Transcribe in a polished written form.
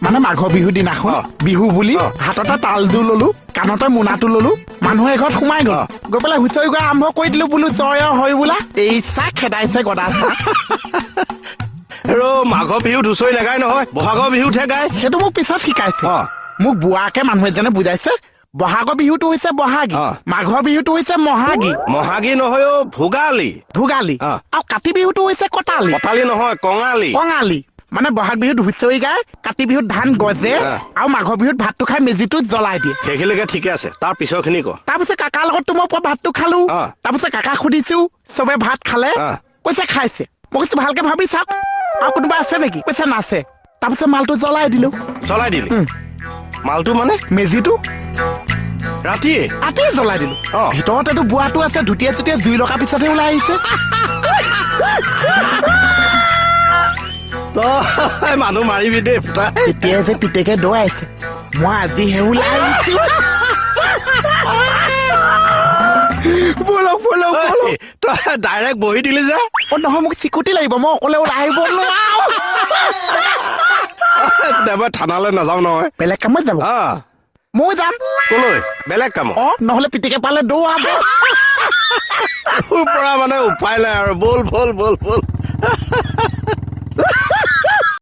মানে মাঘৰ বিহু দিনাখন বিহু বুলি হাততে তালযোৰ ললো কাণতে মোনাটো ললো মানুহে ঘৰত সোমাই গল গৈ পেলাই হুঁচৰি গোৱা আৰম্ভ কৰি দিলো বোলো জয় হয় বোলা এই চাহ খেদাইছে গদা চাহ আৰু মাঘৰ বিহুত হুঁচৰি নাগায় নহয় বহাগৰ বিহুতহে গায় সেইটো মোক পিছত শিকাইছে মোক বুঢ়াকে মানুহ এজনে বুজাইছে বহাগৰ বিহুটো হৈছে বহাগী মাঘৰ বিহুটো হৈছে মহাগী মহাগী নহয় ভোগালী ভোগালী আৰু কাতি বিহুটো হৈছে কটালী কটালী নহয় কঙালী কঙালী মানে বহাগ বিহুত হুঁচৰি গায় কাতি বিহুত ধান গজে আৰু মাঘৰ বিহুত ভাতটো খাই মেজিটো জ্বলাই দিয়ে সেইখিনিকে ঠিকে আছে তাৰ পিছৰ খিনি ক তাৰপিছত কাকাৰ লগততো মই ভাতটো খালো তাৰপিছত কাকাক সুধিছো চবে ভাত খালে কৈছে খাইছে মই কৈছো ভালকে ভাবি চাওক আৰু কোনোবা আছে নেকি কৈছে নাছে তাৰপিছত মালটো জ্বলাই দিলো মালটো মানে মেজিটো ৰাতিয়ে জ্বলাই দিলো ভিতৰতেতো বুঢ়াটো আছে ধুতিয়ে চুটিয়ে জুই লগাৰ পিছতহে ওলাই আহিছে মানুহ মাৰিবি দেই এতিয়া যে পিতেকে দৌৰাইছে মই আজিহে ওলাই আহিছো বলক তই ডাইৰেক্ট বহি দিলি যে নহয় মোক চিকুটি লাগিব মই অকলে ওলাই আহিব নোৱাৰো মই থানালৈ নাযাওঁ নহয় বেলেগ কামত যাব মই যাম কলৈ বেলেগ কামত নহলে পিতেকে পালে দৌৰাব পৰা মানে উপায় নাই আৰু বল